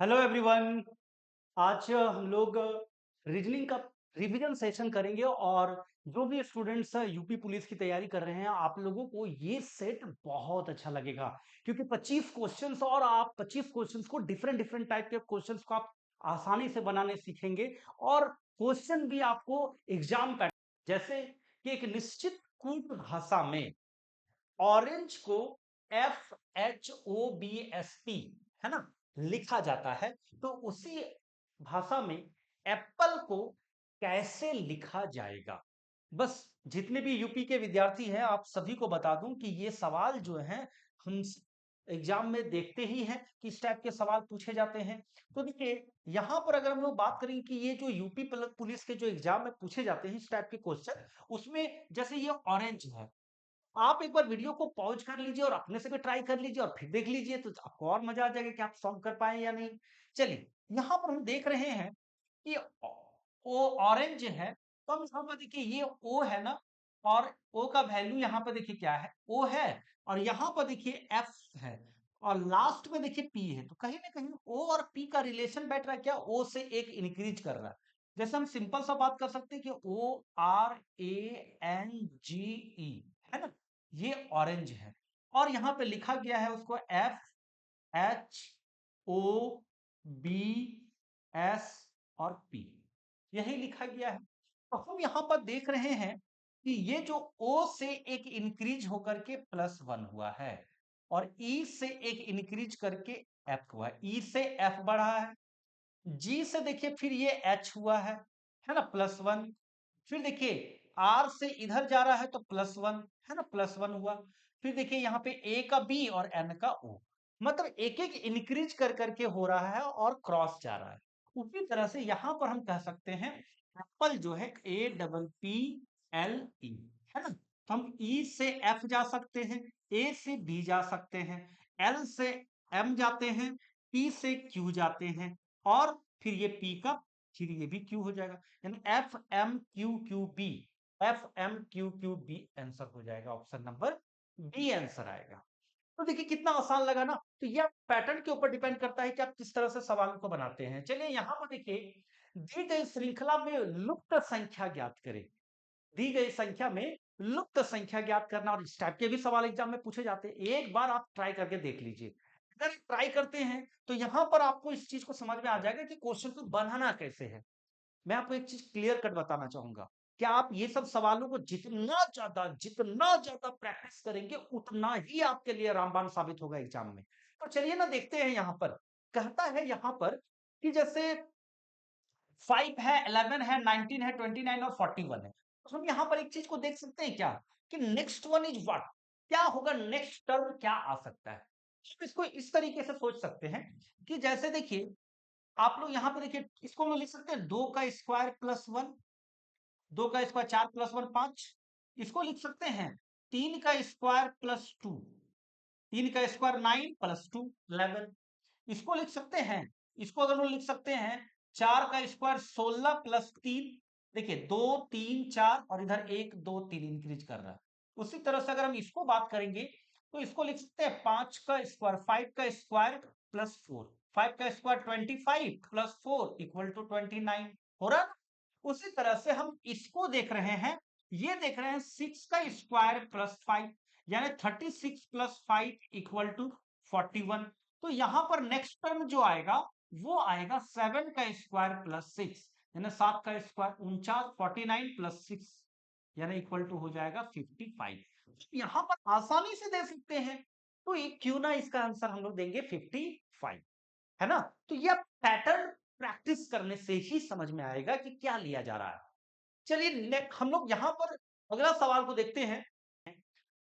Hello everyone. आज हम लोग रीजनिंग का रिवीजन सेशन करेंगे और जो भी स्टूडेंट्स यूपी पुलिस की तैयारी कर रहे हैं आप लोगों को ये सेट बहुत अच्छा लगेगा क्योंकि 25 क्वेश्चंस और आप 25 क्वेश्चंस को डिफरेंट डिफरेंट टाइप के क्वेश्चंस को आप आसानी से बनाने सीखेंगे और क्वेश्चन भी आपको एग्जाम पैटर्न जैसे कि एक निश्चित कूट भाषा में ऑरेंज को FHOBSP है ना लिखा जाता है, तो उसी भाषा में एप्पल को कैसे लिखा जाएगा। बस जितने भी यूपी के विद्यार्थी हैं आप सभी को बता दूं कि ये सवाल जो है हम एग्जाम में देखते ही हैं कि इस टाइप के सवाल पूछे जाते हैं। तो देखिए यहां पर अगर हम लोग बात करें कि ये जो यूपी पुलिस के जो एग्जाम में पूछे जाते हैं इस टाइप के क्वेश्चन, उसमें जैसे ये ऑरेंज है, आप एक बार वीडियो को पॉज कर लीजिए और अपने से भी ट्राई कर लीजिए और फिर देख लीजिए तो आपको और मजा आ जाएगा कि आप सॉल्व कर पाए या नहीं। चलिए यहाँ पर हम देख रहे हैं कि ओ ऑरेंज है, तो हम यहाँ पर देखिए ये ओ है ना, और ओ का वैल्यू यहाँ पर देखिए क्या है, ओ है, और यहाँ पर देखिए एफ है और लास्ट में देखिए पी है, तो कहीं ना कहीं ओ और पी का रिलेशन बैठ रहा है क्या, ओ से एक इंक्रीज कर रहा है। जैसे हम सिंपल सा बात कर सकते हैं कि ORANGE है ना, ये ऑरेंज है और यहां पे लिखा गया है उसको FHOBS और P, यही लिखा गया है। तो हम यहां पर देख रहे हैं कि ये जो O से एक इंक्रीज होकर के +1 हुआ है और E से एक इंक्रीज करके F हुआ है, E से F बढ़ा है, G से देखिए फिर ये H हुआ है ना +1, फिर देखिए R से इधर जा रहा है तो +1 है ना, +1 हुआ, फिर देखिए यहाँ पे A का B और N का O, मतलब एक एक इंक्रीज कर करके हो रहा है और क्रॉस जा रहा है। उसी तरह से यहाँ पर हम कह सकते हैं एप्पल जो है APPLE है ना, तो हम E से F जा सकते हैं, A से B जा सकते हैं, L से M जाते हैं, P से Q जाते हैं और फिर ये P का फिर ये भी Q हो जाएगा, यानी FMQQB, FMQQB आंसर हो जाएगा, ऑप्शन नंबर बी आंसर आएगा। तो देखिए कितना आसान लगा ना, तो यह पैटर्न के ऊपर डिपेंड करता है कि आप किस तरह से सवाल को बनाते हैं। चलिए यहाँ पर देखिए दी गई श्रृंखला में लुप्त संख्या ज्ञात करें, दी गई संख्या में लुप्त संख्या ज्ञात करना, और इस टाइप के भी सवाल एग्जाम में पूछे जाते हैं, एक बार आप ट्राई करके देख लीजिए। अगर ट्राई करते हैं तो यहाँ पर आपको इस चीज को समझ में आ जाएगा कि क्वेश्चन को बनाना कैसे है। मैं आपको एक चीज क्लियर कट बताना चाहूंगा कि आप ये सब सवालों को जितना ज्यादा प्रैक्टिस करेंगे उतना ही आपके लिए रामबाण साबित होगा एग्जाम में। तो चलिए ना देखते हैं, यहाँ पर कहता है यहाँ पर कि जैसे 5 है, 11 है, 19 है, 29 और 41 है, तो हम यहाँ पर एक चीज को देख सकते हैं क्या कि नेक्स्ट वन इज व्हाट, क्या होगा, नेक्स्ट टर्म क्या आ सकता है। हम इसको इस तरीके से सोच सकते हैं कि जैसे देखिए आप लोग यहाँ पे देखिए इसको हम लोग लिख सकते हैं 2 का स्क्वायर +1, 2 का स्क्वायर 4 +1 5, इसको लिख सकते हैं 3 का स्क्वायर +2, 3 का स्क्वायर 9 +2 11, इसको लिख सकते हैं, इसको अगर हम लिख सकते हैं 4 का स्क्वायर 16 +3, देखिए 2 3 4 और इधर 1 2 3 इंक्रीज कर रहा है। उसी तरह से अगर हम इसको बात करेंगे तो इसको लिख सकते हैं 5 का स्क्वायर 5 का स्क्वायर +4, 5 का स्क्वायर 25 +4 = 29 हो रहा है ना। उसी तरह से हम इसको देख रहे हैं, ये देख रहे हैं 6 का स्क्वायर +5 यानी 36 +5 = 41, तो यहां पर नेक्स्ट टर्म जो आएगा वो आएगा 7 का स्क्वायर +6 यानी 7 का स्क्वायर 49, 49 +6 यानी इक्वल टू हो जाएगा 55। यहां पर आसानी से दे सकते हैं, तो ये क्यों ना इसका आंसर हम लोग देंगे 55, है ना। तो ये पैटर्न प्रैक्टिस करने से ही समझ में आएगा कि क्या लिया जा रहा है। चलिए हम लोग यहां पर अगला सवाल को देखते हैं।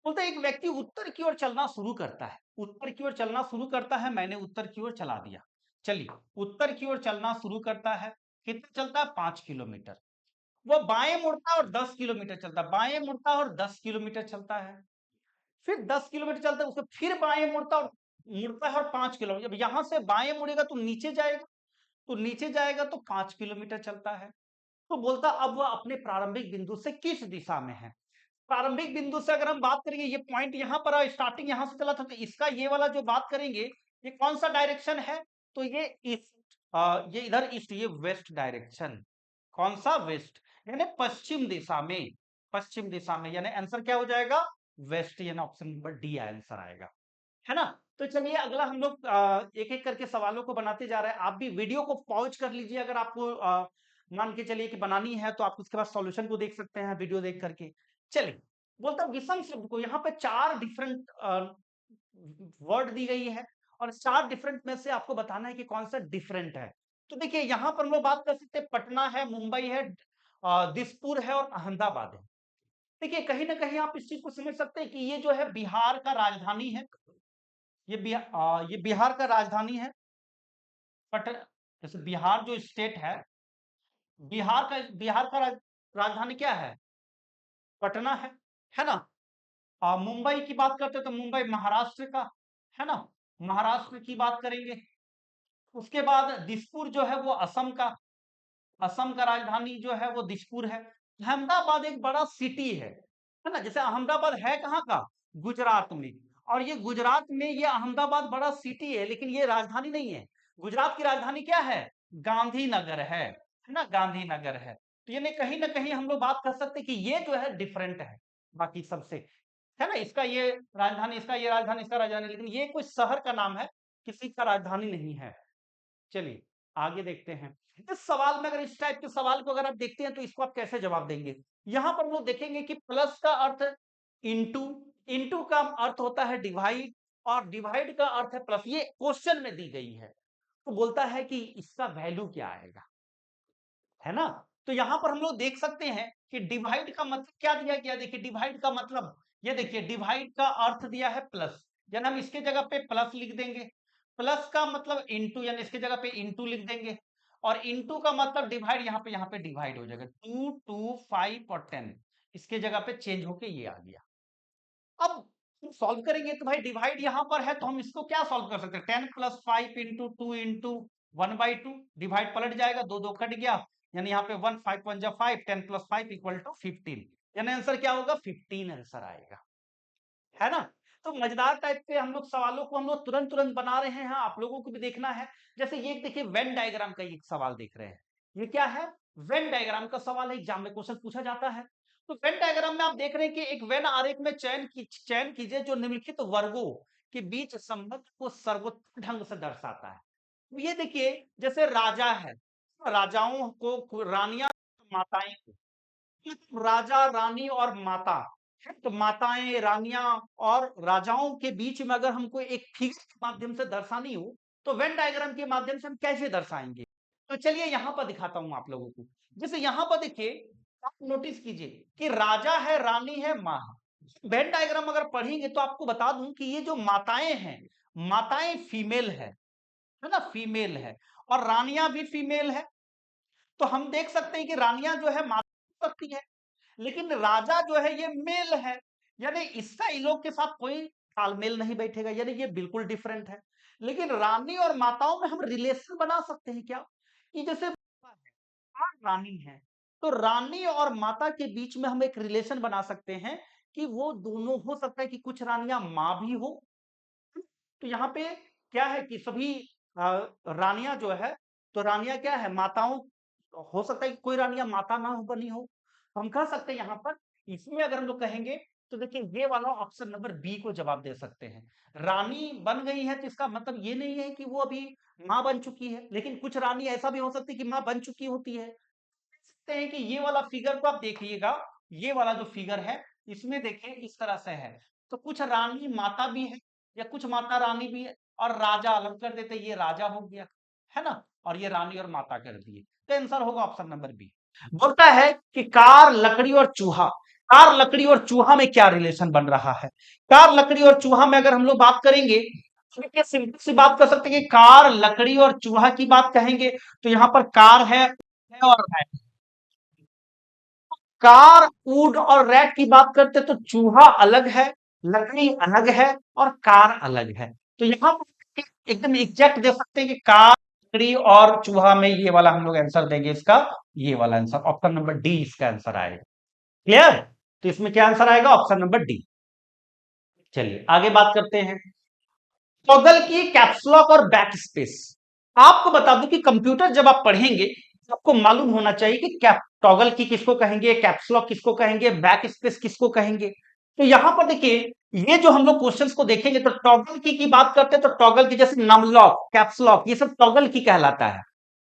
बोलते एक व्यक्ति उत्तर की ओर चलना शुरू करता है, उत्तर की ओर चलना शुरू करता है, मैंने उत्तर की ओर चला दिया। चलिए उत्तर की ओर चलना शुरू करता है, कितना चलता है 5 किलोमीटर, वो बाएं मुड़ता है और 10 किलोमीटर चलता है, बाएं मुड़ता है और 10 किलोमीटर चलता है, फिर 10 किलोमीटर चलता है उसको फिर बाएं मुड़ता है और 5 किलोमीटर, जब यहां से बाएं मुड़ेगा तो नीचे जाएगा, तो नीचे जाएगा तो 5 किलोमीटर चलता है। तो बोलता अब वह अपने प्रारंभिक बिंदु से किस दिशा में है। प्रारंभिक बिंदु से अगर हम बात करेंगे, ये पॉइंट यहाँ पर स्टार्टिंग यहाँ से चला था, तो इसका ये वाला जो बात करेंगे ये कौन सा डायरेक्शन है, तो ये ईस्ट, ये इधर ईस्ट, ये वेस्ट डायरेक्शन। कौन सा? वेस्ट, यानी पश्चिम दिशा में, पश्चिम दिशा में, यानी आंसर क्या हो जाएगा? वेस्ट, यानी ऑप्शन नंबर डी आंसर आएगा, है ना। तो चलिए अगला हम लोग एक एक करके सवालों को बनाते जा रहे हैं। आप भी वीडियो को पॉज कर लीजिए, अगर आपको मान के चलिए कि बनानी है तो आप उसके बाद सॉल्यूशन को देख सकते हैं वीडियो देख करके। चलिए, बोलता विषम शब्द को, यहाँ पे 4 डिफरेंट वर्ड दी गई है और 4 डिफरेंट में से आपको बताना है कि कौन सा डिफरेंट है। तो देखिए यहाँ पर हम लोग बात कर सकते हैं, पटना है, मुंबई है, दिसपुर है और अहमदाबाद है। देखिए कहीं ना कहीं आप इस चीज को समझ सकते हैं कि ये जो है बिहार का राजधानी है, ये बिहार का राजधानी है। पट जैसे बिहार जो स्टेट है, बिहार का राजधानी क्या है? पटना है ना। मुंबई की बात करते हैं तो मुंबई महाराष्ट्र का, है ना, महाराष्ट्र की बात करेंगे। उसके बाद दिसपुर जो है वो असम का, असम का राजधानी जो है वो दिसपुर है। अहमदाबाद एक बड़ा सिटी है ना। जैसे अहमदाबाद है कहाँ का? गुजरात में। और ये गुजरात में ये अहमदाबाद बड़ा सिटी है, लेकिन ये राजधानी नहीं है। गुजरात की राजधानी क्या है? गांधीनगर है ना, गांधीनगर है। तो यानी कहीं ना कहीं हम लोग बात कर सकते हैं कि ये जो है डिफरेंट है बाकी सबसे, है ना। इसका ये राजधानी, इसका ये राजधानी, इसका राजधानी, लेकिन ये कोई शहर का नाम है, किसी का राजधानी नहीं है। चलिए आगे देखते हैं। इस सवाल में, अगर इस टाइप के सवाल को अगर आप देखते हैं तो इसको आप कैसे जवाब देंगे? यहां पर हम लोग देखेंगे कि प्लस का अर्थ इंटू, इंटू का अर्थ होता है डिवाइड, और डिवाइड का अर्थ है प्लस। ये क्वेश्चन में दी गई है, तो बोलता है कि इसका वैल्यू क्या आएगा, है ना। तो यहां पर हम लोग देख सकते हैं कि डिवाइड का मतलब क्या दिया गया। देखिए डिवाइड का मतलब, ये देखिए डिवाइड का अर्थ दिया है प्लस, यानी हम इसके जगह पे प्लस लिख देंगे। प्लस का मतलब इंटू, यानी इसके जगह पे इंटू लिख देंगे। और इंटू का मतलब डिवाइड, यहाँ पे डिवाइड हो जाएगा। 2, 2, 5 और 10, इसके जगह पे चेंज होके ये आ गया। अब सॉल्व करेंगे तो भाई डिवाइड यहां पर है, तो हम इसको क्या सॉल्व कर सकते हैं? 10 प्लस 5 इंटू 2 इंटू 1/2, डिवाइड पलट जाएगा, 2 2 कट गया, यानी यहाँ पे 1, 5 1 जा 5, 10 प्लस 5 इक्वल टू 15, यानी आंसर क्या होगा? 15 आंसर आएगा, है ना। तो मजेदार टाइप के हम लोग सवालों को हम लोग तुरंत तुरंत बना रहे हैं, आप लोगों को भी देखना है। जैसे ये देखिए वेन डायग्राम का एक सवाल देख रहे हैं, ये क्या है? वेन डायग्राम का सवाल है, एग्जाम में क्वेश्चन पूछा जाता है। तो वेन डायग्राम में आप देख रहे हैं कि एक वेन आरेख में चयन कीजिए जो निम्नलिखित वर्गों के बीच संबंध को सर्वोत्तम ढंग से दर्शाता है। तो ये देखिए, जैसे राजा है, राजाओं को रानियां, माताएं को, राजा रानी और माता, तो माताएं, रानियां और राजाओं के बीच में अगर हमको एक फिगर के माध्यम से दर्शानी हो, तो वेन डायग्राम के माध्यम से हम कैसे दर्शाएंगे? तो चलिए यहां पर दिखाता हूं आप लोगों को। जैसे यहां पर देखिए, आप नोटिस कीजिए कि राजा है, रानी है, माँ है। वेन डायग्राम अगर पढ़ेंगे तो आपको बता दूं कि ये जो माताएं हैं, माताएं फीमेल है ना, फीमेल है, और रानियां भी फीमेल है। तो हम देख सकते हैं कि रानियां जो है माता हो सकती है, लेकिन राजा जो है ये मेल है, यानी इसका इन लोग के साथ कोई तालमेल नहीं बैठेगा, यानी ये बिल्कुल डिफरेंट है। लेकिन रानी और माताओं में हम रिलेशन बना सकते हैं क्या? कि जैसे रानी है, तो रानी और माता के बीच में हम एक रिलेशन बना सकते हैं कि वो दोनों, हो सकता है कि कुछ रानियां मां भी हो। तो यहाँ पे क्या है कि सभी रानियां जो है, तो रानियां क्या है? माताओं। हो सकता है कि कोई रानियां माता ना हो, बनी हो, तो हम कह सकते हैं यहाँ पर, इसमें अगर हम लोग कहेंगे तो देखिए ये वाला ऑप्शन नंबर बी को जवाब दे सकते हैं। रानी बन गई है तो इसका मतलब ये नहीं है कि वो अभी मां बन चुकी है, लेकिन कुछ रानी ऐसा भी हो सकती है कि मां बन चुकी होती है। सकते हैं कि ये वाला फिगर को आप देखिएगा, ये वाला जो फिगर है, इसमें देखिए इस तरह से है। तो कुछ रानी माता भी है, या कुछ माता रानी भी है, और राजा अलग कर देते, ये राजा हो गया, है ना, और ये रानी और माता कर दिए। तो आंसर होगा ऑप्शन नंबर बी। बोलता है कि कार, लकड़ी और चूहा, कार, लकड़ी और चूहा में क्या रिलेशन बन रहा है? कार, लकड़ी और चूहा में अगर हम लोग बात करेंगे तो देखिए सिंपल सी बात कर सकते हैं कि कार, लकड़ी और चूहा की बात कहेंगे तो यहाँ पर कार है और कार, ऊंट और रैट की बात करते तो चूहा अलग है, लकड़ी अलग है, और कार अलग है। तो यहाँ पर एकदम एग्जैक्ट दे सकते हैं कि कार, लकड़ी और चूहा में ये वाला हम लोग आंसर देंगे इसका, ये वाला आंसर ऑप्शन नंबर डी इसका आंसर आएगा। क्लियर? तो इसमें क्या आंसर आएगा? Option number D. चलिए आगे बात करते हैं। टॉगल की कैप्सलॉक और बैक स्पेस, आपको बता दूं कि कंप्यूटर जब आप पढ़ेंगे तो आपको मालूम होना चाहिए कि कैप टॉगल की किसको कहेंगे, कैप्स लॉक किसको कहेंगे, बैक स्पेस किसको कहेंगे। तो यहां पर देखिए, ये जो हम लोग क्वेश्चंस को देखेंगे तो टॉगल की बात करते हैं तो टॉगल की जैसे नम लॉक, कैप्स लॉक, ये सब टॉगल की कहलाता है।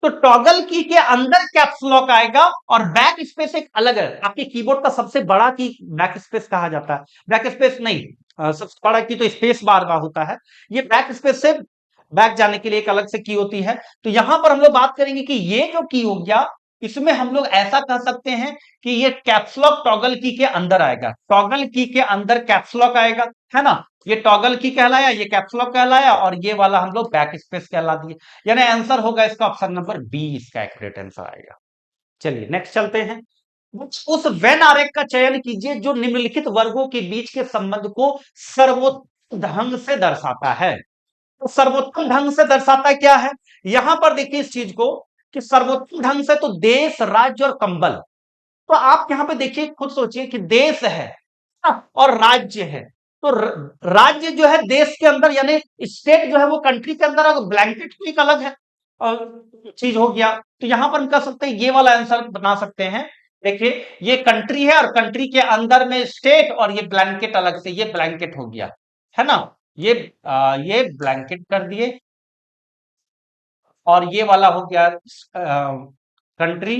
तो टॉगल की के अंदर कैप्स लॉक आएगा और बैक स्पेस एक अलग है। आपके कीबोर्ड का सबसे बड़ा की बैक स्पेस कहा जाता है। बैक स्पेस नहीं, सबसे बड़ा की तो स्पेस बार का होता है। ये बैक स्पेस से बैक जाने के लिए एक अलग से की होती है। तो यहां पर हम लोग बात करेंगे कि ये जो की हो गया, इसमें हम लोग ऐसा कह सकते हैं कि ये कैप्स लॉक टॉगल की के अंदर आएगा। टॉगल की के अंदर कैप्स लॉक आएगा, है ना। ये टॉगल की कहलाया, ये कैप्स लॉक कहलाया, और ये वाला हम लोग बैक स्पेस कहला दिए। यानी आंसर होगा इसका ऑप्शन नंबर बी, इसका एक्यूरेट आंसर आएगा। चलिए नेक्स्ट चलते हैं। उस वेन आरेख का चयन कीजिए जो निम्नलिखित वर्गों के बीच के संबंध को सर्वोत्तम ढंग से दर्शाता है। तो सर्वोत्तम ढंग से दर्शाता है, क्या है यहां पर देखिए इस चीज को, कि सर्वोत्तम ढंग से तो देश, राज्य और कंबल। तो आप यहां पे देखिए, खुद सोचिए कि देश है और राज्य है। तो राज्य जो है देश के अंदर, यानी स्टेट जो है वो कंट्री के अंदर, अगर ब्लैंकेट तो एक अलग है और चीज हो गया। तो यहां पर हम कह सकते हैं, ये वाला आंसर बना सकते हैं। देखिए, ये कंट्री है और कंट्री के अंदर में स्टेट, और ये ब्लैंकेट अलग से, ये ब्लैंकेट हो गया, है ना। ये ये ब्लैंकेट कर दिए, और ये वाला हो गया कंट्री,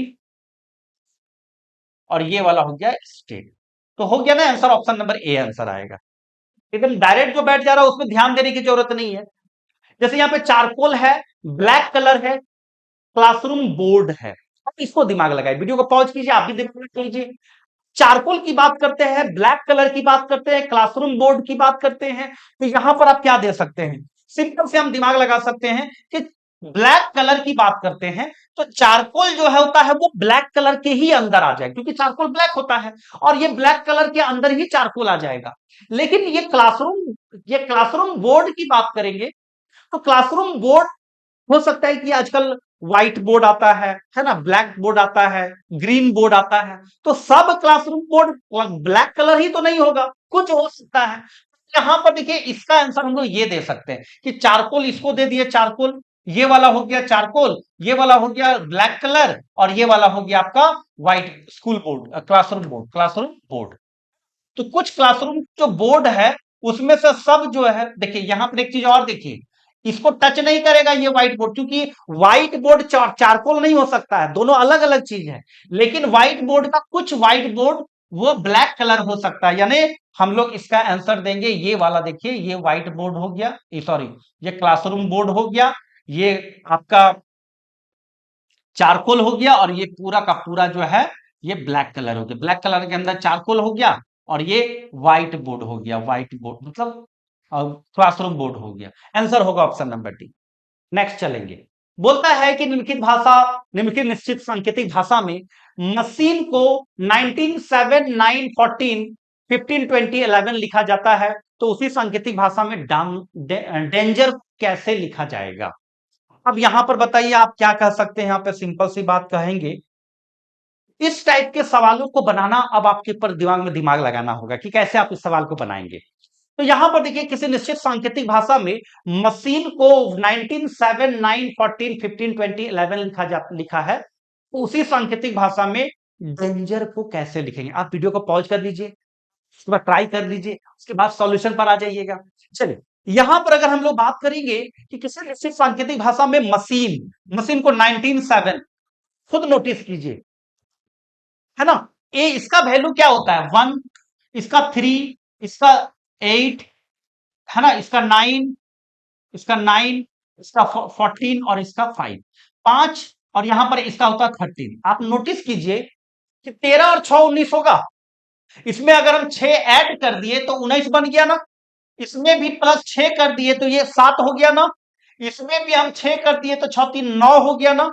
और ये वाला हो गया स्टेट। तो हो गया ना answer, option number A answer आएगा। एकदम डायरेक्ट जो बैठ जा रहा है उसमें ध्यान देने की जरूरत नहीं है। जैसे यहाँ पे चारकोल है, ब्लैक कलर है, क्लासरूम बोर्ड है। अब इसको दिमाग लगाए, वीडियो को पॉज कीजिए, आप भी दिमाग कीजिए। चारकोल की बात करते हैं, ब्लैक कलर की बात करते हैं, क्लासरूम बोर्ड की बात करते हैं। तो यहां पर आप क्या दे सकते हैं, सिंपल से हम दिमाग लगा सकते हैं कि ब्लैक कलर की बात करते हैं तो चारकोल जो है होता है वो ब्लैक कलर के ही अंदर आ जाए, क्योंकि चारकोल ब्लैक होता है, और ये ब्लैक कलर के अंदर ही चारकोल आ जाएगा। लेकिन ये क्लासरूम बोर्ड की बात करेंगे तो क्लासरूम बोर्ड हो सकता है कि आजकल व्हाइट बोर्ड आता है ना, ब्लैक बोर्ड आता है, ग्रीन बोर्ड आता है। तो सब क्लासरूम बोर्ड ब्लैक कलर ही तो नहीं होगा, कुछ हो सकता है। यहां पर देखिए, इसका आंसर हम लोग ये दे सकते हैं कि चारकोल, इसको दे दिए चारकोल, ये वाला हो गया चारकोल, ये वाला हो गया ब्लैक कलर, और ये वाला हो गया आपका white school board, classroom board. तो कुछ क्लासरूम जो बोर्ड है उसमें से सब जो है, देखिए यहां पर एक चीज और देखिए, इसको टच नहीं करेगा ये व्हाइट बोर्ड, क्योंकि व्हाइट बोर्ड चारकोल नहीं हो सकता है, दोनों अलग अलग चीज है। लेकिन व्हाइट बोर्ड का कुछ व्हाइट बोर्ड वो ब्लैक कलर हो सकता है, यानी हम लोग इसका आंसर देंगे ये वाला। देखिए, ये व्हाइट बोर्ड हो गया, सॉरी, ये क्लासरूम बोर्ड हो गया, ये आपका चारकोल हो गया, और ये पूरा का पूरा जो है ये ब्लैक कलर हो गया। ब्लैक कलर के अंदर चारकोल हो गया, और ये व्हाइट बोर्ड हो गया, व्हाइट बोर्ड मतलब क्लासरूम बोर्ड हो गया। आंसर होगा ऑप्शन नंबर डी। नेक्स्ट चलेंगे। बोलता है कि निम्नलिखित निश्चित सांकेतिक भाषा में मशीन को 19 7 9 14 15 20 11 लिखा जाता है, तो उसी सांकेतिक भाषा में डेंजर कैसे लिखा जाएगा। अब यहां पर बताइए आप क्या कह सकते हैं, यहां पे सिंपल सी बात कहेंगे। इस टाइप के सवालों को बनाना अब आपके ऊपर दिमाग लगाना होगा कि कैसे आप इस सवाल को बनाएंगे। तो यहां पर देखिए, किसी निश्चित सांकेतिक भाषा में मशीन को 19 7 9 14 15 20 11 लिखा है, तो उसी सांकेतिक भाषा में डेंजर को कैसे लिखेंगे। आप वीडियो को पॉज कर लीजिए, उसके बाद ट्राई कर लीजिए, उसके बाद सॉल्यूशन पर आ जाइएगा। चलिए, यहां पर अगर हम लोग बात करेंगे कि किसी निश्चित सांकेतिक भाषा में मशीन को 19 7, खुद नोटिस कीजिए, है ना। इसका वैल्यू क्या होता है, 1, इसका 3, इसका 8, है ना, इसका 9, इसका 14, और इसका 5, और यहां पर इसका होता है 13। आप नोटिस कीजिए कि 13 और 6 19 होगा। इसमें अगर हम 6 ऐड कर दिए तो 19 बन गया ना। इसमें भी प्लस 6 कर दिए तो ये 7 हो गया ना। इसमें भी हम 6 कर दिए तो 6 3 9 हो गया ना।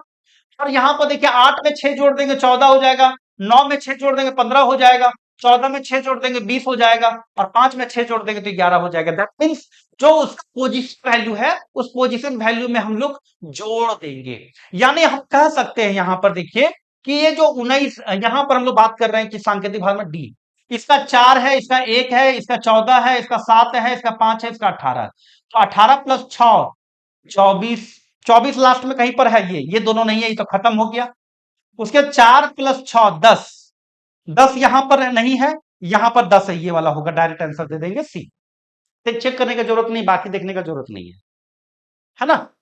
और यहां पर देखिए, 8 में 6 जोड़ देंगे 14 हो जाएगा, 9 में 6 जोड़ देंगे 15 हो जाएगा, 14 में 6 जोड़ देंगे 20 हो जाएगा, और 5 में 6 जोड़ देंगे तो 11 हो जाएगा। दैट मीन्स जो उसका पोजीशन वैल्यू है, उस पोजीशन वैल्यू में हम लोग जोड़ देंगे। यानी हम कह सकते हैं यहां पर देखिए कि ये जो 19, यहां पर हम लोग बात कर रहे हैं कि सांकेतिक भाग में डी, इसका 4 है, इसका 1 है, इसका 14 है, इसका 7 है, इसका 5 है, इसका 18 है। तो 18 + 6 24, 24 लास्ट में कहीं पर है, ये दोनों नहीं है, ये तो खत्म हो गया। उसके 4 + 6 10, 10 यहां पर नहीं है, यहां पर 10 है, ये वाला होगा, डायरेक्ट आंसर दे देंगे सी। चेक करने की जरूरत नहीं, बाकी देखने का जरूरत नहीं है ना।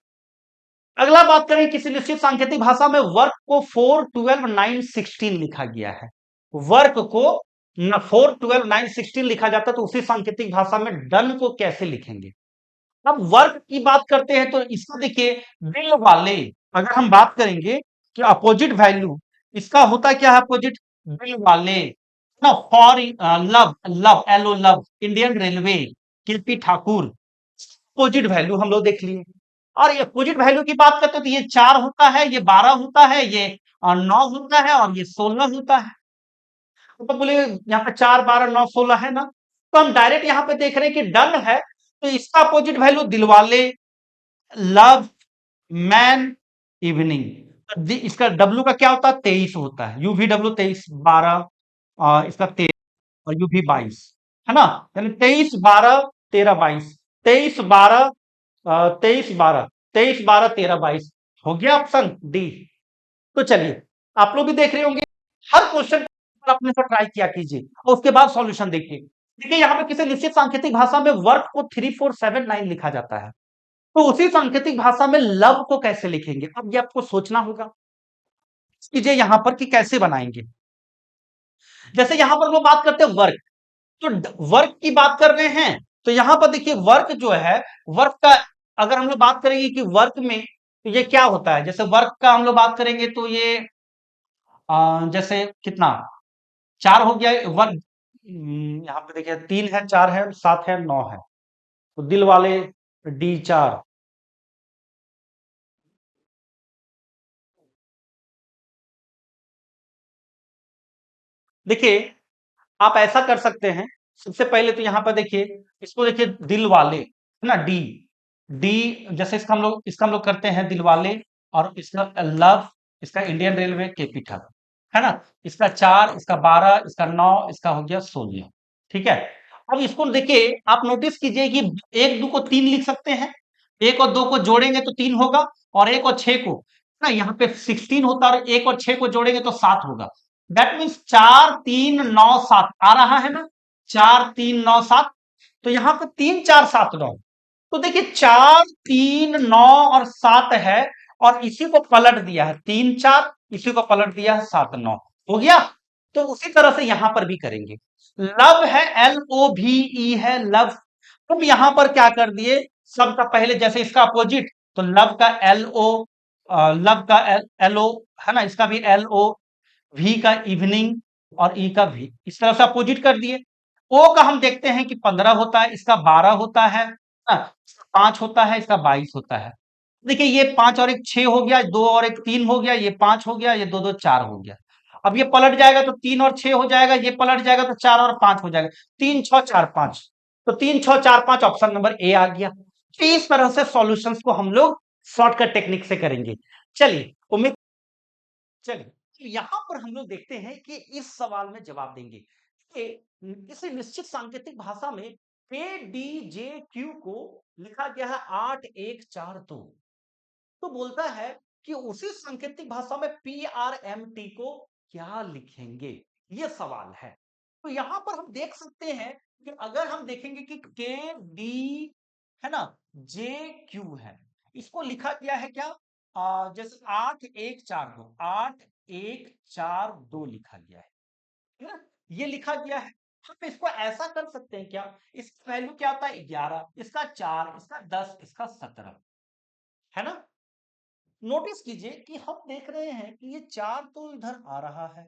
अगला बात करें, किसी निश्चित सांकेतिक भाषा में वर्क को 4 12 9 16 लिखा गया है। वर्क को 4 12 9 16 लिखा जाता है, तो उसी सांकेतिक भाषा में डन को कैसे लिखेंगे। अब वर्क की बात करते हैं तो इसको देखिए, दिल वाले, अगर हम बात करेंगे कि अपोजिट वैल्यू इसका होता क्या है, अपोजिट दिल वाले ना, फॉर लव, लव एलो love, Indian railway, K P Thakur, opposite value हम लोग देख लिए। और ये अपोजिट वैल्यू की बात करते हैं तो ये 4 होता है, ये 12 होता है, ये 9 होता है, और ये 16 होता है। तो बोले यहाँ पे 4 12 9 16 है ना, तो हम डायरेक्ट यहाँ पे देख रहे हैं कि डन है, तो इसका opposite value Dilwale, love, man, evening. इसका डब्ल्यू का क्या होता है, 23 होता है, यूवी डब्ल्यू 23 12, इसका 13, और यूवी 22, है ना। यानी 23 12 13 22, 23 12 23 12 23 12 13 22 हो गया ऑप्शन डी। तो चलिए, आप लोग भी देख रहे होंगे, हर क्वेश्चन अपने से ट्राई किया कीजिए और उसके बाद सॉल्यूशन देखिए। देखिए यहाँ पे किसी निश्चित सांकेतिक भाषा में वर्क को 3 4 7 9 लिखा जाता है, तो उसी सांकेतिक भाषा में लव को कैसे लिखेंगे, अब ये आपको सोचना होगा कीजिए यहां पर कि कैसे बनाएंगे। जैसे यहां पर लोग बात करते हैं वर्क, तो वर्क की बात कर रहे हैं, तो यहां पर देखिए वर्क जो है, वर्क का अगर हम लोग बात करेंगे कि वर्क में तो ये क्या होता है, जैसे वर्क का हम लोग बात करेंगे तो ये जैसे कितना 4 हो गया वर्क, यहाँ पे देखिए 3 है, 4 है, 7 है, 9 है, तो दिल वाले D4। देखिए आप ऐसा कर सकते हैं, सबसे पहले तो यहाँ पर देखिए, इसको देखिए दिल वाले, है ना, डी, डी, जैसे इसका हम लोग करते हैं दिल वाले, और इसका लव, इसका इंडियन रेलवे, केपी ठाकुर, है ना। इसका 4, इसका 12, इसका 9, इसका हो गया 16, ठीक है। अब इसको देखिए, आप नोटिस कीजिए कि 1 2 को 3 लिख सकते हैं, 1 और 2 को जोड़ेंगे तो 3 होगा, और 1 और 6 को ना, यहाँ पे 16 होता है, और 1 और 6 को जोड़ेंगे तो 7 होगा। दैट मीन्स 4 3 9 7 आ रहा है ना, 4 3 9 7, तो यहां पे 3 4 7 9, तो देखिए 4 3 9 और 7 है, और इसी को पलट दिया है 3 4, इसी को पलट दिया है 7 9, हो गया। तो उसी तरह से यहां पर भी करेंगे। लव है, LOVE है, लव। अब यहां पर क्या कर दिए, सबका पहले जैसे इसका अपोजिट, तो लव का LO, लव का LO, है ना, इसका भी LO, वी का इवनिंग, और ई का वी, इस तरह से अपोजिट कर दिए। ओ का हम देखते हैं कि 15 होता है, इसका 12 होता है, 5 होता है, इसका 22 होता है। देखिए ये 5 और 1 6 हो गया, 2 और 1 3 हो गया, ये 5 हो गया, ये 2 2 4 हो गया। अब ये पलट जाएगा तो 3 और 6 हो जाएगा, ये पलट जाएगा तो 4 और 5 हो जाएगा, 3 6 4 5, तो 3 6 4 5 ऑप्शन नंबर ए आ गया। तो इस तरह से सॉल्यूशंस को हम लोग शॉर्टकट टेक्निक से करेंगे। चलिए उम्मीद, चलिए तो यहां पर हम लोग देखते हैं कि इस सवाल में जवाब देंगे कि इसे निश्चित सांकेतिक भाषा में KDJQ को लिखा गया है 8142, तो बोलता है कि उसी सांकेतिक भाषा में PRMT को क्या लिखेंगे, ये सवाल है। तो यहां पर हम देख सकते हैं कि अगर हम देखेंगे कि KD, है ना, JQ है, इसको लिखा गया है क्या, जैसे 8142, 8142 लिखा गया है ना, ये लिखा गया है। हम इसको ऐसा कर सकते हैं क्या, इसका वैल्यू क्या आता है 11, इसका 4, इसका 10, इसका 17, है ना। नोटिस कीजिए कि हम देख रहे हैं कि ये 4 तो इधर आ रहा है,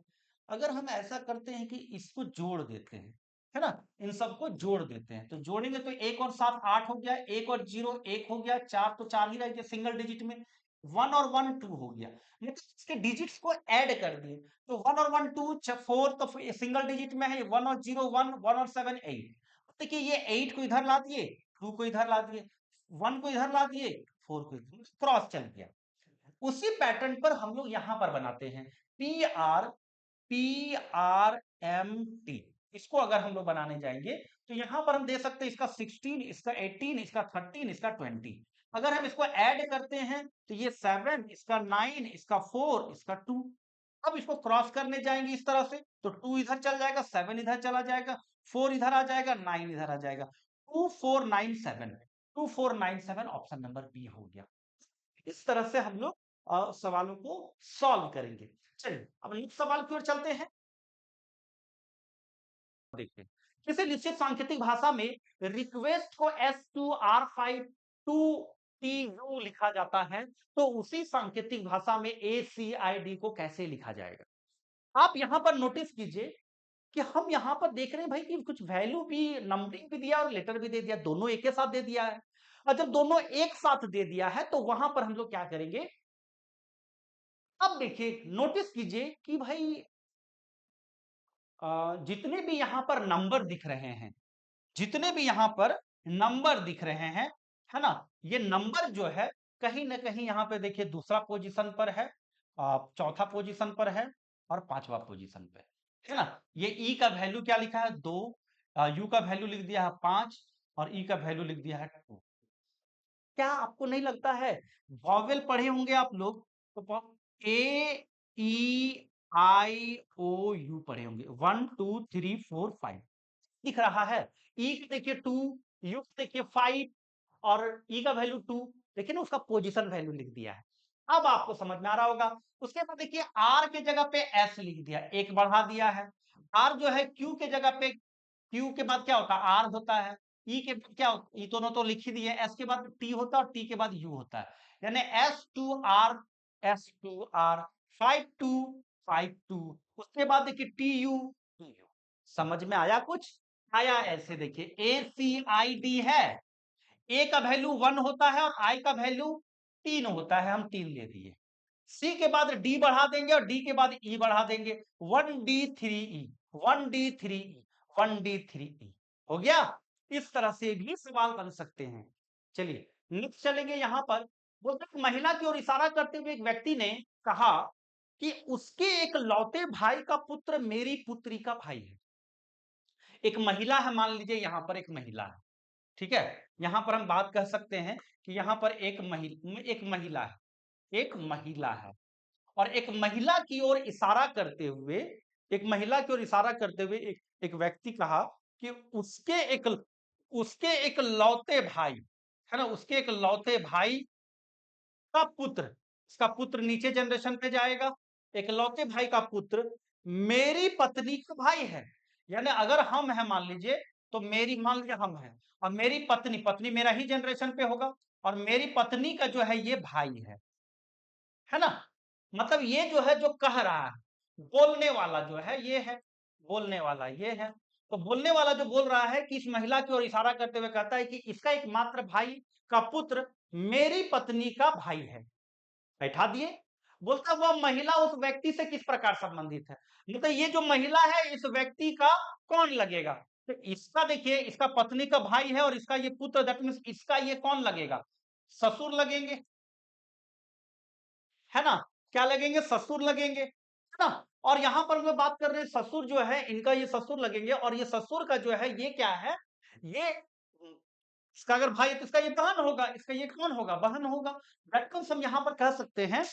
अगर हम ऐसा करते हैं कि इसको जोड़ देते हैं, है ना, इन सबको जोड़ देते हैं, तो जोड़ेंगे तो 1 और 7 8 हो गया, 1 और 0 1 हो गया, 4 तो 4 ही रह गया सिंगल डिजिट में, 1 और 1 2 हो गया, मतलब इसके डिजिट्स को ऐड कर दिए, तो 1 और 1 2 4, तो सिंगल डिजिट में है, 1 और 0 1, 1 और 7 8। देखिए ये 8 को इधर ला दिए, 2 को इधर ला दिए, 1 को इधर ला दिए, 4 को इधर, क्रॉस चल गया। उसी पैटर्न पर हम लोग यहां पर बनाते हैं, PRMT, इसको अगर हम लोग बनाने जाएंगे तो यहां पर हम दे सकते हैं इसका 16, इसका 18, इसका 13, इसका 20, अगर हम इसको ऐड करते हैं तो ये 7, इसका 9, इसका 4, इसका 2। अब इसको क्रॉस करने जाएंगे इस तरह से तो 2 इधर चल जाएगा, 7 इधर चला जाएगा, 4 इधर आ जाएगा, 9 इधर आ जाएगा। 2497, 2497 ऑप्शन नंबर बी हो गया। इस तरह से हम लोग सवालों को सॉल्व करेंगे। चलिए अब नेक्स्ट सवाल की ओर चलते हैं। देखिए, किसी निश्चित सांकेतिक भाषा में रिक्वेस्ट को S2R52TU लिखा जाता है, तो उसी सांकेतिक भाषा में ACID को कैसे लिखा जाएगा? आप यहां पर नोटिस कीजिए कि हम यहां पर देख रहे हैं भाई कि कुछ वैल्यू भी, नंबरिंग भी दिया और लेटर भी दे दिया, दोनों एक के साथ दे दिया है। और जब दोनों एक साथ दे दिया है तो वहां पर हम लोग क्या करेंगे? अब देखिए, नोटिस कीजिए कि भाई जितने भी यहां पर नंबर दिख रहे हैं, जितने भी यहां पर नंबर दिख रहे हैं, है ना, ये नंबर जो है कहीं ना कहीं यहां पे देखिए दूसरा पोजीशन पर है, चौथा पोजीशन पर है और पांचवा पोजीशन पे है ना। ये ई का वैल्यू क्या लिखा है? 2, यू का वैल्यू लिख दिया है 5 और ई का वैल्यू लिख दिया है 2। क्या आपको नहीं लगता है वॉवेल पढ़े होंगे आप लोग तो ए ई आई ओ यू पढ़े होंगे, 1 2 3 4 5 दिख रहा है। ई की देखिए 2, यू की देखिए 5 और ई का वैल्यू 2, देखिए ना उसका पोजीशन वैल्यू लिख दिया है। अब आपको समझ में आ रहा होगा। उसके बाद देखिए आर के जगह पे एस लिख दिया, एक बढ़ा दिया है। आर जो है क्यू के जगह पे, क्यू के बाद क्या होता है? आर होता है। ई के बाद क्या होता है? ई दोनों तो लिख ही दिए। एस के बाद टी होता है और टी के बाद यू होता है, यानी S2R, S2R, 5252। उसके बाद देखिए TU। समझ में आया कुछ? आया। ऐसे देखिए ACID है, ए का वैल्यू 1 होता है और आई का वैल्यू 3 होता है, हम 3 ले दिए। सी के बाद डी बढ़ा देंगे और डी के बाद ई बढ़ा देंगे, 1D3E, 1D3E, 1D3E हो गया। इस तरह से भी सवाल बन सकते हैं। चलिए नेक्स्ट चलेंगे। यहां पर बोलते महिला की ओर इशारा करते हुए एक व्यक्ति ने कहा कि उसके एक लौते भाई का पुत्र मेरी पुत्री का भाई है। एक महिला है, मान लीजिए यहां पर एक महिला है, ठीक है। यहां पर हम बात कर सकते हैं कि यहां पर एक महिला है, एक महिला है और एक महिला की ओर इशारा करते हुए, एक महिला की ओर इशारा करते हुए एक व्यक्ति कहा कि उसके एक लौते भाई, है ना, उसके एक लौते भाई का पुत्र, इसका पुत्र नीचे जनरेशन पे जाएगा, एक लौते भाई का पुत्र मेरी पत्नी का भाई है। यानी अगर हम हैं मान लीजिए, तो मेरी, मान लीजिए हम हैं और मेरी पत्नी, पत्नी मेरा ही जनरेशन पे होगा और मेरी पत्नी का जो है ये भाई है ना। मतलब ये जो है जो कह रहा है, बोलने वाला जो है ये है, बोलने वाला ये है। तो बोलने वाला जो बोल रहा है कि इस महिला की ओर इशारा करते हुए कहता है कि इसका एकमात्र भाई का पुत्र मेरी पत्नी का भाई है। बैठा दिए। बोलता वह महिला उस व्यक्ति से किस प्रकार संबंधित है, मतलब ये जो महिला है इस व्यक्ति का कौन लगेगा? तो इसका देखिए, इसका पत्नी का भाई है और इसका ये पुत्र, दैट मीन्स इसका ये कौन लगेगा? ससुर लगेंगे, है ना। क्या लगेंगे? ससुर लगेंगे, है ना। और यहां पर हम बात कर रहे हैं ससुर जो है, इनका ये ससुर लगेंगे और ये ससुर का जो है ये क्या है? ये इसका अगर भाई है तो इसका ये बहन होगा, इसका ये कौन होगा? बहन होगा। दैट मीन्स हम यहां पर कह सकते हैं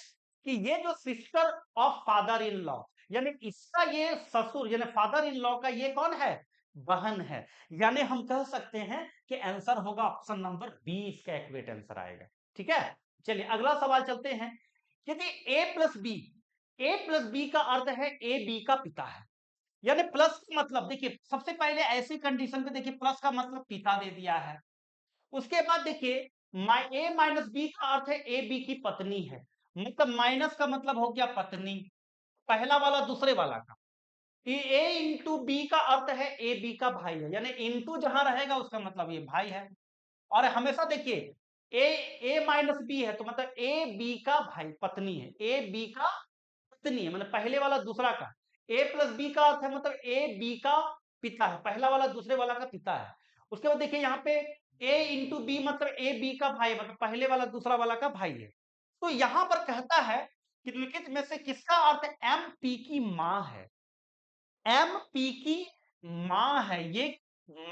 कि ये जो sister of father in law, यानी इसका ये ससुर यानी फादर इन लॉ का ये कौन है? बहन है। यानी हम कह सकते हैं कि आंसर होगा ऑप्शन नंबर बी, इसका एक्यूरेट आंसर आएगा। ठीक है। चलिए अगला सवाल चलते हैं। यदि ए प्लस बी का अर्थ है ए बी का पिता है, यानी प्लस का मतलब देखिए, सबसे पहले ऐसी कंडीशन पे देखिए प्लस का मतलब पिता दे दिया है। उसके बाद देखिए ए माइनस बी का अर्थ है ए बी की पत्नी है, मतलब माइनस का मतलब हो गया पत्नी, पहला वाला दूसरे वाला का। ए इंटू बी का अर्थ है ए बी का भाई है, यानी इंटू जहां रहेगा उसका मतलब ये भाई है। और हमेशा देखिए ए ए माइनस बी है तो मतलब ए बी का भाई, पत्नी है, ए बी का पत्नी है, मतलब पहले वाला दूसरा का। ए प्लस बी का अर्थ है मतलब ए बी का पिता है, पहला वाला दूसरे वाला का पिता है। उसके बाद देखिए यहाँ पे ए इंटू बी मतलब ए बी का भाई, मतलब पहले वाला दूसरा वाला का भाई है। तो यहां पर कहता है कि निम्नलिखित में से किसका अर्थ एम पी की मां है? एम पी की मां है, ये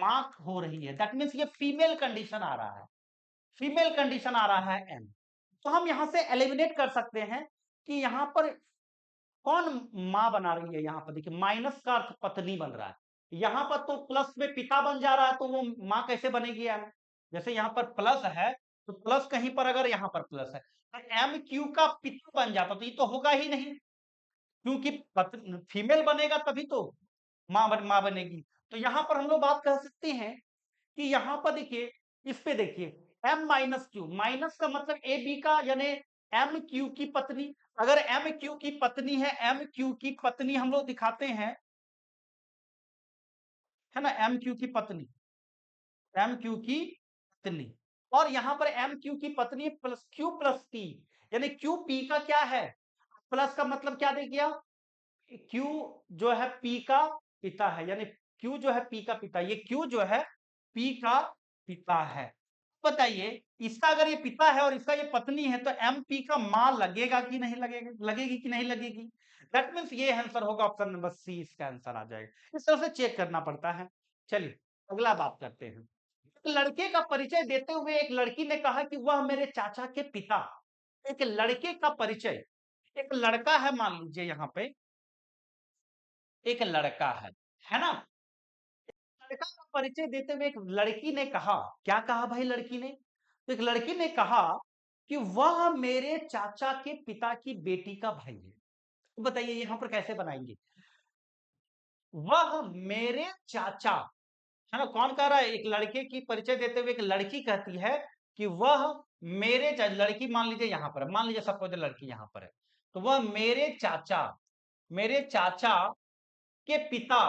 मां हो रही है, दैट मीन्स ये फीमेल कंडीशन आ रहा है। फीमेल कंडीशन आ रहा है एम, तो हम यहां से एलिमिनेट कर सकते हैं कि यहां पर कौन मां बना रही है। यहां पर देखिए माइनस का अर्थ पत्नी बन रहा है, यहां पर तो प्लस में पिता बन जा रहा है, तो वो मां कैसे बनेगी एम। जैसे यहां पर प्लस है तो प्लस कहीं पर अगर यहां पर प्लस है तो एम क्यू का पिता बन जाता, तो ये तो होगा ही नहीं, क्योंकि फीमेल बनेगा तभी तो मां बनेगी। तो यहां पर हम लोग बात कर सकते हैं कि यहां पर देखिए, इस पे देखिए एम माइनस क्यू, माइनस का मतलब ए बी का, यानी एम क्यू की पत्नी। अगर एम क्यू की पत्नी है, एम क्यू की पत्नी हम लोग दिखाते हैं, है ना, एम क्यू की पत्नी, एम क्यू की पत्नी, और यहां पर एम क्यू की पत्नी प्लस पी, यानी क्यू पी का क्या है, प्लस का मतलब क्या दे गया, क्यू जो है पी का पिता है, यानी क्यू जो है पी का पिता, ये क्यू जो है पी का पिता है। बताइए, इसका अगर ये पिता है और इसका ये पत्नी है, तो एम पी का मां लगेगा कि नहीं लगेगा, लगेगी कि नहीं लगेगी। दैट मीन्स ये आंसर होगा ऑप्शन नंबर सी, इसका आंसर आ जाएगा। इस तरह से चेक करना पड़ता है। चलिए अगला बात करते हैं। एक लड़के का परिचय देते हुए एक लड़की ने कहा कि वह मेरे चाचा के पिता। एक लड़के का परिचय, एक लड़का है मान लीजिए, यहाँ पे एक लड़का है ना, लड़का का परिचय देते हुए एक लड़की ने कहा, क्या कहा भाई लड़की ने, तो एक लड़की ने कहा कि वह मेरे चाचा के पिता की बेटी का भाई है। तो बताइए यहां पर कैसे बनाएंगे, वह मेरे चाचा, है ना, कौन कह रहा है, एक लड़के की परिचय देते हुए एक लड़की कहती है कि वह मेरे लड़की मान लीजिए यहां पर है, मान लीजिए सपोज लड़की यहां पर है, तो वह मेरे चाचा के पिता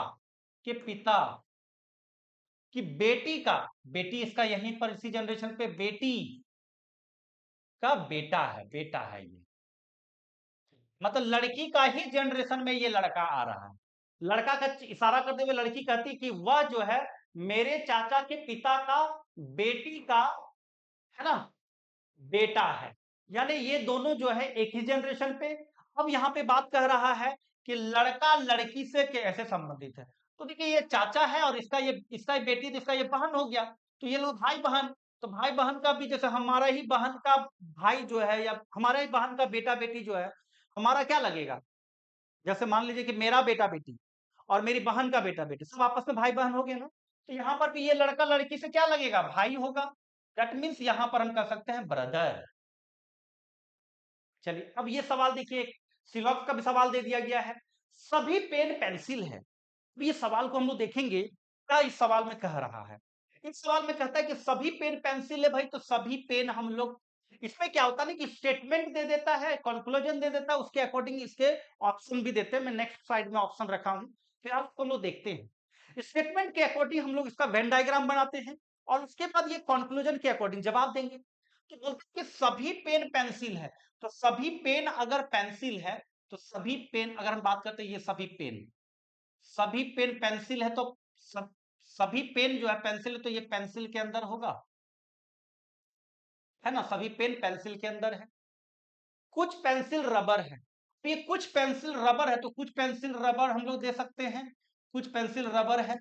कि बेटी का, बेटी इसका यहीं पर इसी जनरेशन पे बेटी का बेटा है ये, मतलब लड़की का ही जनरेशन में ये लड़का आ रहा है। लड़का का इशारा करते हुए लड़की कहती कि वह जो है मेरे चाचा के पिता का बेटी का, है ना, बेटा है, यानी ये दोनों जो है एक ही जनरेशन पे। अब यहाँ पे बात कह रहा है कि लड़का लड़की से कैसे संबंधित है, तो देखिए ये चाचा है और इसका ये बेटी, तो इसका ये बहन हो गया, तो ये लोग भाई बहन। तो भाई बहन का भी जैसे हमारा ही बहन का भाई जो है, या हमारा ही बहन का बेटा बेटी जो है, हमारा क्या लगेगा, जैसे मान लीजिए कि मेरा बेटा बेटी और मेरी बहन का बेटा बेटी सब आपस में भाई बहन हो गए ना, तो यहाँ पर भी ये लड़का लड़की से क्या लगेगा, भाई होगा। दैट मीन्स यहाँ पर हम कह सकते हैं ब्रदर। चलिए अब ये सवाल देखिए, सिलॉक्स का भी सवाल दे दिया गया है, सभी पेन पेंसिल है। अब ये सवाल को हम लोग देखेंगे क्या इस सवाल में कह रहा है। इस सवाल में कहता है कि सभी पेन पेंसिल है भाई, तो सभी पेन हम लोग, इसमें क्या होता है ना कि स्टेटमेंट दे देता है, कंक्लूजन दे देता है, उसके अकॉर्डिंग इसके ऑप्शन भी देते हैं। मैं नेक्स्ट स्लाइड में ऑप्शन रखा हूं, फिर आपको हम लोग देखते हैं स्टेटमेंट के अकॉर्डिंग हम लोग इसका वेन डायग्राम बनाते हैं, और उसके बाद ये कंक्लूजन के अकॉर्डिंग जवाब देंगे। तो बोलते हैं कि सभी पेन पेंसिल है, तो सभी पेन अगर पेंसिल है, तो सभी पेन अगर हम बात करते हैं, ये सभी पेन पेंसिल है, तो सभी पेन जो है पेंसिल है, तो ये पेंसिल के अंदर होगा, है ना, सभी पेन पेंसिल के अंदर है। कुछ पेंसिल रबर है, तो ये कुछ पेंसिल रबर है, तो कुछ पेंसिल रबर हम लोग दे सकते हैं, कुछ पेंसिल रबर है,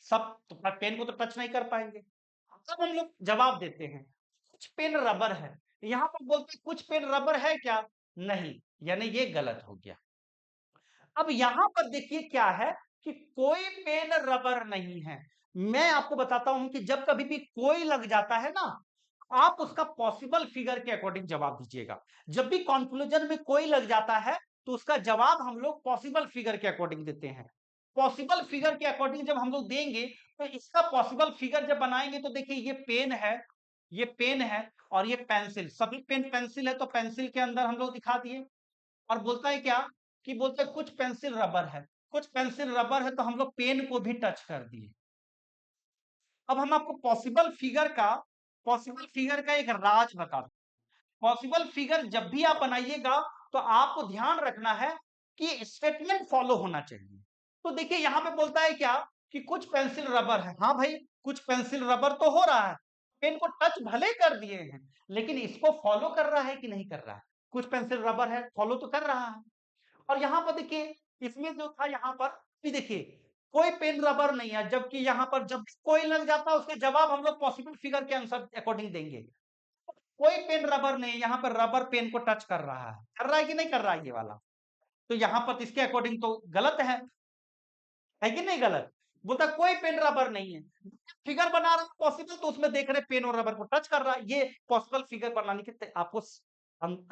सब तो पेन को तो टच नहीं कर पाएंगे। अब हम लोग जवाब देते हैं कुछ पेन रबर है, यहां पर बोलते हैं कुछ पेन रबर है क्या, नहीं, यानी ये गलत हो गया। अब यहां पर देखिए क्या है कि कोई पेन रबर नहीं है। मैं आपको बताता हूं कि जब कभी भी कोई लग जाता है ना, आप उसका पॉसिबल फिगर के अकॉर्डिंग जवाब दीजिएगा। जब भी कंक्लूजन में कोई लग जाता है, तो उसका जवाब हम लोग पॉसिबल फिगर के अकॉर्डिंग देते हैं। पॉसिबल फिगर के अकॉर्डिंग जब हम लोग देंगे, तो इसका पॉसिबल फिगर जब बनाएंगे, तो देखिए ये पेन है, ये पेन है, और ये पेंसिल, सभी पेन पेंसिल है, तो पेंसिल के अंदर हम लोग दिखा दिए। और बोलता है क्या कि बोलते हैं कुछ पेंसिल रबर है, कुछ पेंसिल रबर है, तो हम लोग पेन को भी टच कर दिए। अब हम आपको पॉसिबल फिगर का एक राज बता दो। पॉसिबल फिगर जब भी आप बनाइएगा, तो आपको ध्यान रखना है कि स्टेटमेंट फॉलो होना चाहिए। तो देखिए यहां पे बोलता है क्या कि कुछ पेंसिल रबर है, हाँ भाई कुछ पेंसिल रबर तो हो रहा है, पेन को टच भले कर दिए हैं, लेकिन इसको फॉलो कर रहा है कि नहीं कर रहा है, कुछ पेंसिल रबर है फॉलो तो कर रहा है। और यहाँ पर देखिए, इसमें जो था यहाँ पर भी देखिए कोई पेन रबर नहीं है, जबकि यहाँ पर जब भी कोई लग जाता है, उसके जवाब हम लोग पॉसिबल फिगर के आंसर अकॉर्डिंग देंगे। कोई पेन रबर नहीं, यहाँ पर रबर पेन को टच कर रहा है कि नहीं कर रहा है ये वाला? तो यहाँ पर इसके अकॉर्डिंग तो गलत है कि नहीं गलत? बोलता कोई पेन रबर नहीं है। फिगर बना रहा है पॉसिबल, तो उसमें देख रहे हैं पेन और रबर को टच कर रहा है। ये पॉसिबल फिगर बनाने के आपको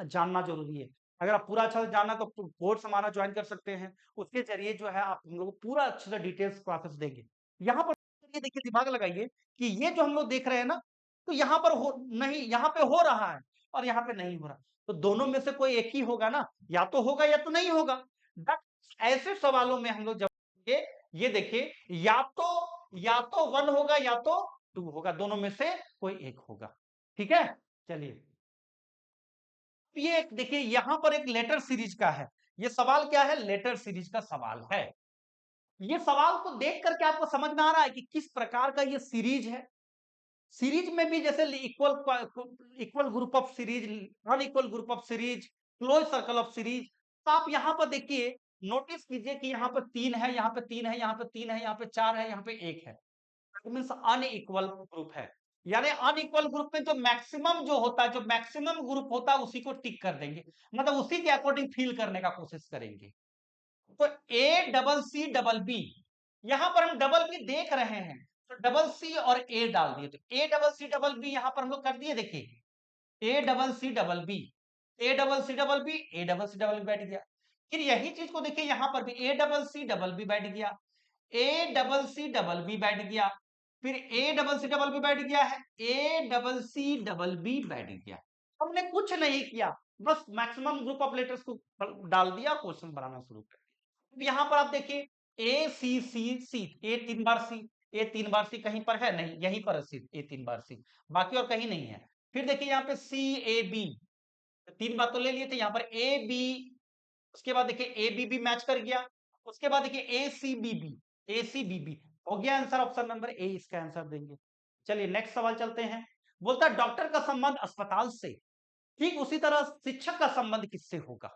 जानना जरूरी है। अगर आप पूरा अच्छा से जानना तो कोर्स हमारा ज्वाइन कर सकते हैं। उसके जरिए जो है आप हम लोग को पूरा अच्छे से डिटेल्स क्लासेस देंगे। यहाँ पर ये देखिए, दिमाग लगाइए कि ये जो हम लोग देख रहे हैं ना, तो यहाँ पर हो नहीं, यहाँ पे हो रहा है और यहाँ पे नहीं हो रहा। तो दोनों में से कोई एक ही होगा ना, या तो होगा या तो नहीं होगा। बट ऐसे सवालों में हम लोग जब ये देखिए, या तो 1 होगा या तो 2 होगा, दोनों में से कोई एक होगा। ठीक है, चलिए ये देखिए यहां पर एक लेटर सीरीज का है। ये सवाल क्या है? लेटर सीरीज का सवाल है। ये सवाल को देख करके आपको समझ में आ रहा है कि किस प्रकार का ये सीरीज है। सीरीज में भी जैसे equal group of series, unequal group of series, close circle of series. तो आप यहां पर देखिए, नोटिस कीजिए कि यहाँ पर 3 है, यहाँ पे 3 है, यहाँ पे 3 है, यहाँ पे 4 है, यहाँ पे 1 है। मीन्स अनइक्वल ग्रुप है। यानी अनइक्वल ग्रुप में जो मैक्सिमम जो होता है, जो मैक्सिमम ग्रुप होता है उसी को टिक कर देंगे, मतलब उसी के अकॉर्डिंग फिल करने का कोशिश करेंगे। तो A double C double B, यहां पर हम डबल बी देख रहे हैं, तो डबल सी और ए डाल दिए, तो A double C double B यहां पर हम लोग कर दिए। देखिए A double C double B, A double C double B, A double C double B बैठ गया। फिर यही चीज को देखिए यहां पर भी A double C double B बैठ गया, A double C double B बैठ गया, फिर A double C double B बैठ गया है, A double C double B बैठ गया। हमने कुछ नहीं किया, बस मैक्सिमम ग्रुप ऑफ लेटर्स को डाल दिया, क्वेश्चन बनाना शुरू कर दिया। यहां पर आप देखिए ए सी सी सी, ए 3 बार सी, ए 3 बार सी कहीं पर है नहीं, यहीं पर है सी, ए 3 बार सी, बाकी और कहीं नहीं है। फिर देखिए यहाँ पे सी ए बी, 3 बार तो ले लिए थे, यहाँ पर ए बी, उसके बाद देखिए ए बी भी मैच कर गया, उसके बाद देखिए ए सी बी बी, ए सी बी बी हो गया आंसर, ऑप्शन नंबर ए इसका आंसर देंगे। चलिए नेक्स्ट सवाल चलते हैं। बोलता है डॉक्टर का संबंध अस्पताल से, ठीक उसी तरह शिक्षक का संबंध किससे होगा?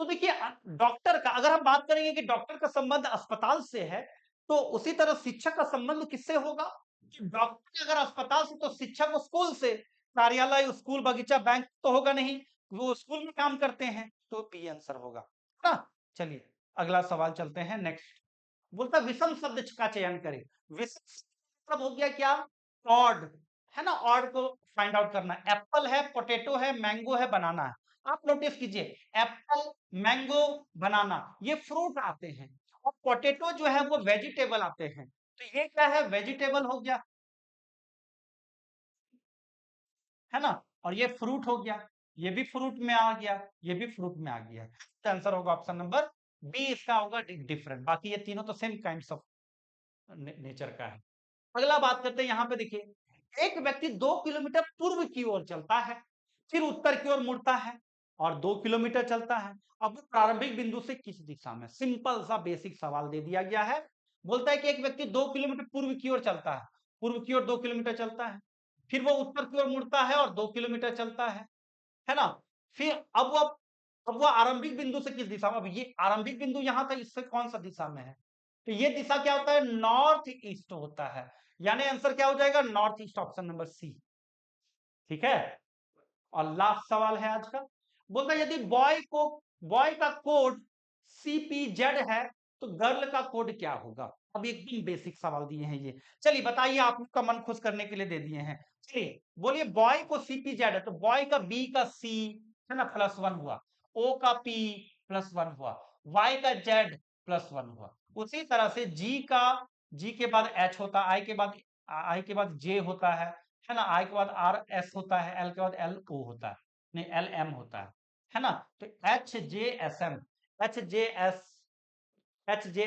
तो देखिए डॉक्टर का अगर हम बात करेंगे कि डॉक्टर का संबंध अस्पताल से है, तो उसी तरह शिक्षक का संबंध किससे होगा? डॉक्टर अगर अस्पताल से, तो शिक्षक स्कूल से, कार्यालय, स्कूल, बगीचा, बैंक तो होगा नहीं, वो स्कूल में काम करते हैं, तो बी आंसर होगा ना। चलिए अगला सवाल चलते हैं नेक्स्ट। बोलता विषम शब्द का चयन करें। विषम मतलब हो गया क्या? ऑड, है ना, ऑड को फाइंड आउट करना। एप्पल है, पोटैटो है, मैंगो है, बनाना है। आप नोटिस कीजिए, एप्पल, मैंगो, बनाना ये फ्रूट आते हैं, और पोटैटो जो है वो वेजिटेबल आते हैं। तो ये क्या है? वेजिटेबल हो गया, है ना, और ये फ्रूट हो गया, ये भी फ्रूट में आ गया, ये भी फ्रूट में आ गया। तो आंसर होगा ऑप्शन नंबर बी, इसका होगा डिफरेंट। बाकी ये तीनों तो सेम काइंड्स ऑफ नेचर का है। अगला बात करते हैं, यहाँ पे देखिए एक व्यक्ति 2 किलोमीटर पूर्व की ओर चलता है, फिर उत्तर की ओर मुड़ता है और 2 किलोमीटर चलता है। अब वो प्रारंभिक बिंदु से किस दिशा में? सिंपल सा बेसिक सवाल दे दिया गया है। बोलता है कि एक व्यक्ति 2 किलोमीटर पूर्व की ओर चलता है, पूर्व की ओर 2 किलोमीटर चलता है, फिर वो उत्तर की ओर मुड़ता है और 2 किलोमीटर चलता है ना। फिर अब वो आरंभिक बिंदु से किस दिशा में? अब ये आरंभिक बिंदु यहाँ था, इससे कौन सा दिशा में है? तो ये दिशा क्या होता है? नॉर्थ ईस्ट होता है। यानी आंसर क्या हो जाएगा? North east, option number C. ठीक है, और लास्ट सवाल है आज का। बोलता है यदि बॉय का कोड CPZ है, तो गर्ल का कोड क्या होगा? अब एकदम बेसिक सवाल दिए हैं ये। चलिए बताइए, आपका मन खुश करने के लिए दे दिए हैं। चलिए बोलिए, बॉय को CPZ है, तो बॉय का B का C, है ना, +1 हुआ, O का P +1 हुआ, Y का Z +1 हुआ। उसी तरह से G के बाद H होता है, I के बाद J होता है ना, I के बाद RS होता है, L के बाद LO होता है, नहीं LM होता है ना। तो H J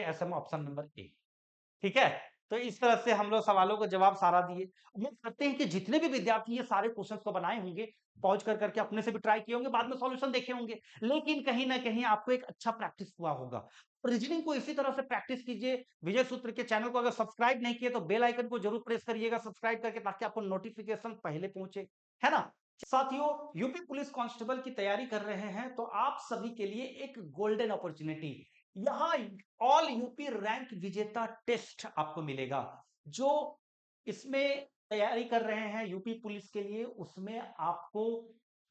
S M, option number A. ठीक है, तो इस तरह से हम लोग सवालों का जवाब सारा दिए। उम्मीद करते हैं कि जितने भी विद्यार्थी ये सारे क्वेश्चंस को बनाए होंगे, पहुंच कर करके अपने से भी ट्राई किए होंगे, बाद में सॉल्यूशन देखे होंगे, लेकिन कहीं ना कहीं आपको एक अच्छा प्रैक्टिस हुआ होगा। रीजनिंग को इसी तरह से प्रैक्टिस कीजिए। विजय सूत्र के चैनल को अगर सब्सक्राइब नहीं किए तो बेल आइकन को जरूर प्रेस करिएगा सब्सक्राइब करके, ताकि आपको नोटिफिकेशन पहले पहुंचे, है ना। साथियों, यूपी पुलिस कांस्टेबल की तैयारी कर रहे हैं तो आप सभी के लिए एक गोल्डन अपॉर्चुनिटी, यहाँ ऑल यूपी रैंक विजेता टेस्ट आपको मिलेगा, जो इसमें तैयारी कर रहे हैं यूपी पुलिस के लिए, उसमें आपको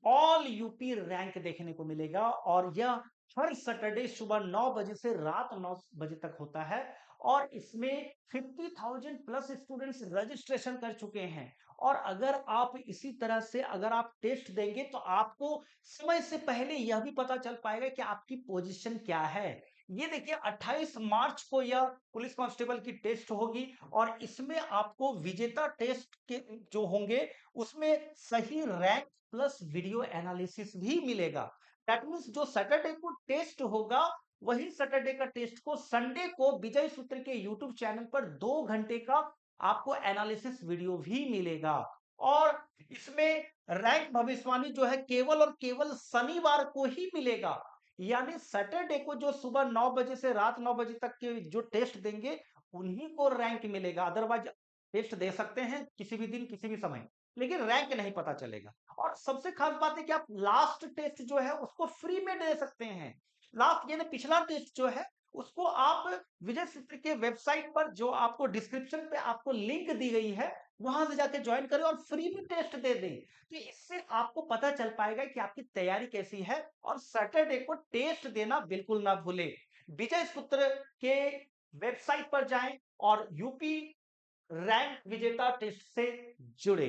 ऑल यूपी रैंक देखने को मिलेगा और यह हर सैटरडे सुबह 9 बजे से रात 9 बजे तक होता है और इसमें 50,000 प्लस स्टूडेंट्स रजिस्ट्रेशन कर चुके हैं। और अगर आप इसी तरह से अगर आप टेस्ट देंगे तो आपको समय से पहले यह भी पता चल पाएगा कि आपकी पोजीशन क्या है। ये देखिए 28 मार्च को यह पुलिस कांस्टेबल की टेस्ट होगी और इसमें आपको विजेता टेस्ट के जो होंगे उसमें सही रैंक प्लस वीडियो एनालिसिस भी मिलेगा। दैट मीन्स जो सैटरडे को टेस्ट होगा वही सैटरडे का टेस्ट को संडे को विजय सूत्र के यूट्यूब चैनल पर 2 घंटे का आपको एनालिसिस वीडियो भी मिलेगा। और इसमें रैंक भविष्यवाणी जो है केवल और केवल शनिवार को ही मिलेगा। यानी सैटरडे को जो सुबह 9 बजे से रात 9 बजे तक के जो टेस्ट देंगे उन्हीं को रैंक मिलेगा। अदरवाइज टेस्ट दे सकते हैं किसी भी दिन किसी भी समय, लेकिन रैंक नहीं पता चलेगा। और सबसे खास बात है कि आप लास्ट टेस्ट जो है उसको फ्री में दे सकते हैं। लास्ट यानी पिछला टेस्ट जो है उसको आप विजय सूत्र के वेबसाइट पर जो आपको डिस्क्रिप्शन पे आपको लिंक दी गई है वहां से जाके ज्वाइन करें और फ्री में टेस्ट दे दें। तो इससे आपको पता चल पाएगा कि आपकी तैयारी कैसी है। और सैटरडे को टेस्ट देना बिल्कुल ना भूले। विजय सूत्र के वेबसाइट पर जाएं और यूपी रैंक विजेता टेस्ट से जुड़े।